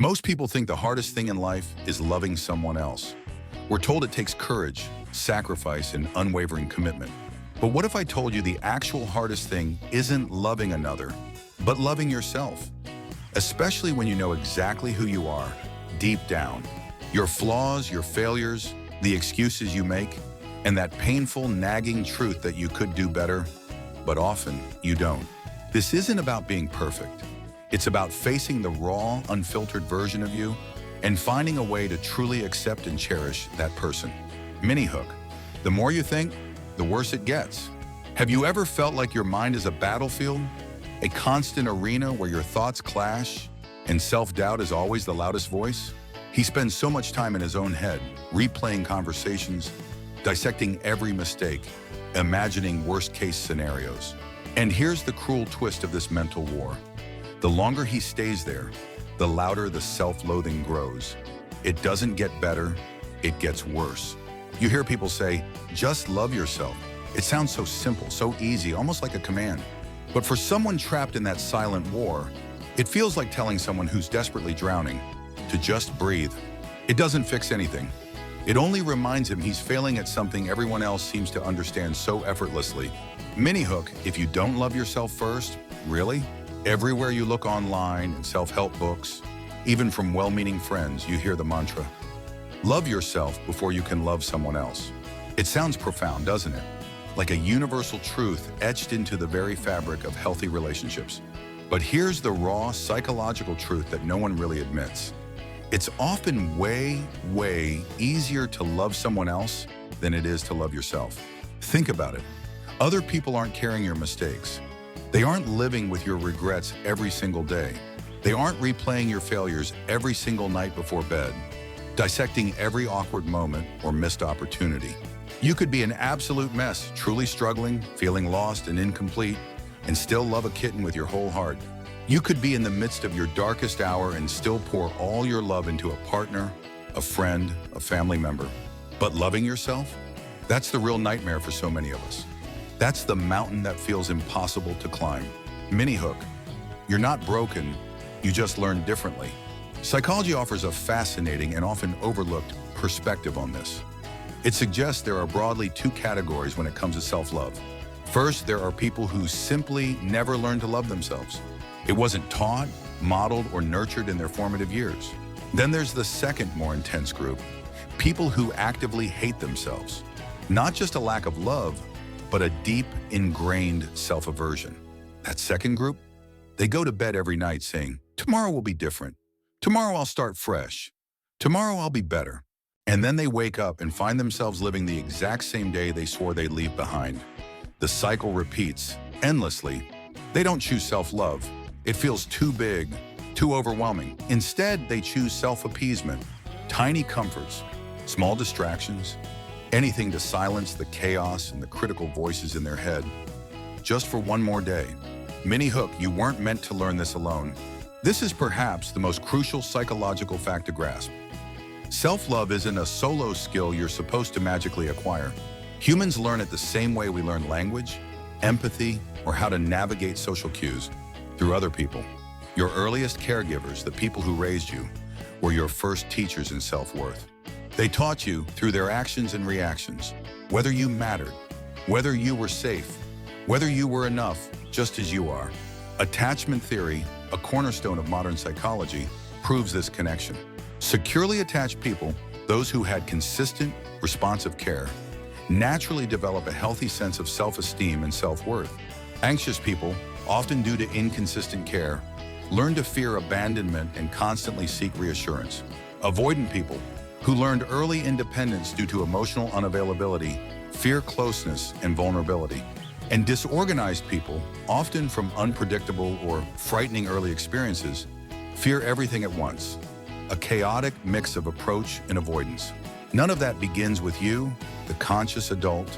Most people think the hardest thing in life is loving someone else. We're told it takes courage, sacrifice, and unwavering commitment. But what if I told you the actual hardest thing isn't loving another, but loving yourself? Especially when you know exactly who you are, deep down. Your flaws, your failures, the excuses you make, and that painful, nagging truth that you could do better, but often you don't. This isn't about being perfect. It's about facing the raw, unfiltered version of you and finding a way to truly accept and cherish that person. Mini hook. The more you think, the worse it gets. Have you ever felt like your mind is a battlefield? A constant arena where your thoughts clash and self-doubt is always the loudest voice? He spends so much time in his own head, replaying conversations, dissecting every mistake, imagining worst-case scenarios. And here's the cruel twist of this mental war. The longer he stays there, the louder the self-loathing grows. It doesn't get better, it gets worse. You hear people say, just love yourself. It sounds so simple, so easy, almost like a command. But for someone trapped in that silent war, it feels like telling someone who's desperately drowning to just breathe. It doesn't fix anything. It only reminds him he's failing at something everyone else seems to understand so effortlessly. Mini hook, if you don't love yourself first, really? Everywhere you look online and self-help books, even from well-meaning friends, you hear the mantra, love yourself before you can love someone else. It sounds profound, doesn't it? Like a universal truth etched into the very fabric of healthy relationships. But here's the raw psychological truth that no one really admits. It's often way, way easier to love someone else than it is to love yourself. Think about it. Other people aren't carrying your mistakes. They aren't living with your regrets every single day. They aren't replaying your failures every single night before bed, dissecting every awkward moment or missed opportunity. You could be an absolute mess, truly struggling, feeling lost and incomplete, and still love a kitten with your whole heart. You could be in the midst of your darkest hour and still pour all your love into a partner, a friend, a family member. But loving yourself? That's the real nightmare for so many of us. That's the mountain that feels impossible to climb. Mini hook. You're not broken, you just learn differently. Psychology offers a fascinating and often overlooked perspective on this. It suggests there are broadly two categories when it comes to self-love. First, there are people who simply never learned to love themselves. It wasn't taught, modeled, or nurtured in their formative years. Then there's the second, more intense group, people who actively hate themselves. Not just a lack of love, but a deep, ingrained self-aversion. That second group, they go to bed every night saying, tomorrow will be different. Tomorrow I'll start fresh. Tomorrow I'll be better. And then they wake up and find themselves living the exact same day they swore they'd leave behind. The cycle repeats endlessly. They don't choose self-love. It feels too big, too overwhelming. Instead, they choose self-appeasement, tiny comforts, small distractions, anything to silence the chaos and the critical voices in their head, just for one more day. Mini hook, you weren't meant to learn this alone. This is perhaps the most crucial psychological fact to grasp. Self-love isn't a solo skill you're supposed to magically acquire. Humans learn it the same way we learn language, empathy, or how to navigate social cues, through other people. Your earliest caregivers, the people who raised you, were your first teachers in self-worth. They taught you through their actions and reactions, whether you mattered, whether you were safe, whether you were enough, just as you are. Attachment theory, a cornerstone of modern psychology, proves this connection. Securely attached people, those who had consistent, responsive care, naturally develop a healthy sense of self-esteem and self-worth. Anxious people, often due to inconsistent care, learn to fear abandonment and constantly seek reassurance. Avoidant people, who learned early independence due to emotional unavailability, fear closeness and vulnerability. And disorganized people, often from unpredictable or frightening early experiences, fear everything at once. A chaotic mix of approach and avoidance. None of that begins with you, the conscious adult.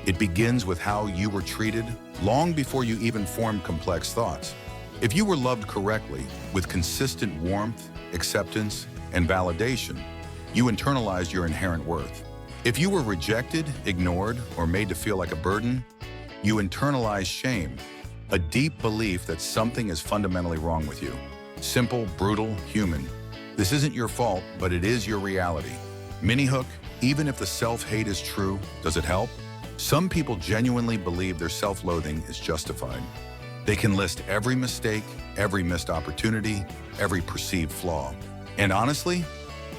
It begins with how you were treated long before you even formed complex thoughts. If you were loved correctly, with consistent warmth, acceptance, and validation, you internalized your inherent worth. If you were rejected, ignored, or made to feel like a burden, you internalized shame, a deep belief that something is fundamentally wrong with you. Simple, brutal, human. This isn't your fault, but it is your reality. Mini hook, even if the self-hate is true, does it help? Some people genuinely believe their self-loathing is justified. They can list every mistake, every missed opportunity, every perceived flaw. And honestly,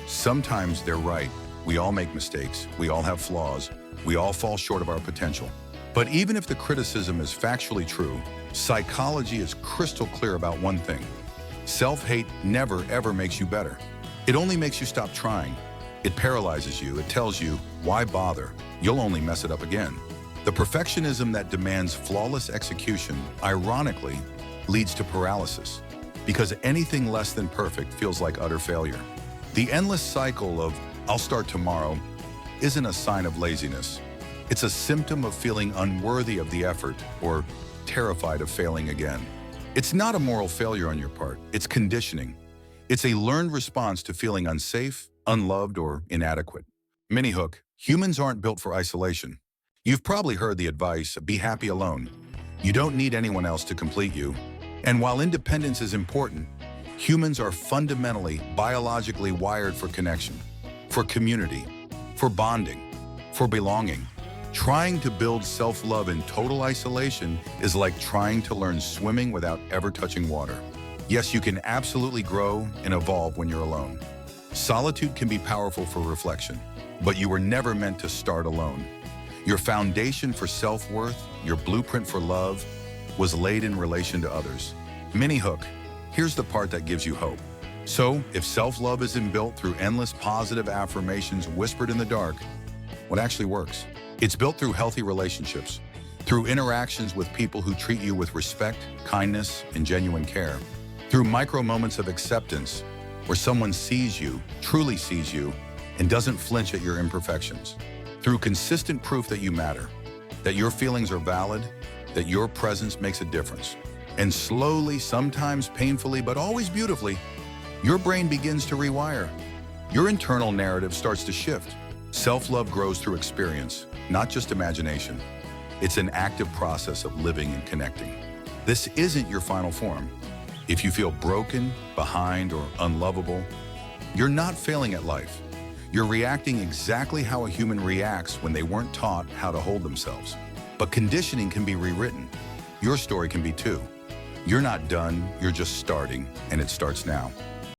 sometimes they're right. We all make mistakes, we all have flaws, we all fall short of our potential. But even if the criticism is factually true, psychology is crystal clear about one thing. Self-hate never ever makes you better. It only makes you stop trying. It paralyzes you. It tells you, why bother? You'll only mess it up again. The perfectionism that demands flawless execution, ironically, leads to paralysis, because anything less than perfect feels like utter failure. The endless cycle of, I'll start tomorrow, isn't a sign of laziness. It's a symptom of feeling unworthy of the effort or terrified of failing again. It's not a moral failure on your part, it's conditioning. It's a learned response to feeling unsafe, unloved, or inadequate. Mini hook, humans aren't built for isolation. You've probably heard the advice, be happy alone. You don't need anyone else to complete you. And while independence is important, humans are fundamentally, biologically wired for connection, for community, for bonding, for belonging. Trying to build self-love in total isolation is like trying to learn swimming without ever touching water. Yes, you can absolutely grow and evolve when you're alone. Solitude can be powerful for reflection, but you were never meant to start alone. Your foundation for self-worth, your blueprint for love, was laid in relation to others. Mini hook, here's the part that gives you hope. So, if self-love isn't built through endless positive affirmations whispered in the dark, what actually works? It's built through healthy relationships, through interactions with people who treat you with respect, kindness, and genuine care, through micro moments of acceptance where someone sees you, truly sees you, and doesn't flinch at your imperfections, through consistent proof that you matter, that your feelings are valid, that your presence makes a difference. And slowly, sometimes painfully, but always beautifully, your brain begins to rewire. Your internal narrative starts to shift. Self-love grows through experience, not just imagination. It's an active process of living and connecting. This isn't your final form. If you feel broken, behind, or unlovable, you're not failing at life. You're reacting exactly how a human reacts when they weren't taught how to hold themselves. But conditioning can be rewritten. Your story can be too. You're not done, you're just starting, and it starts now.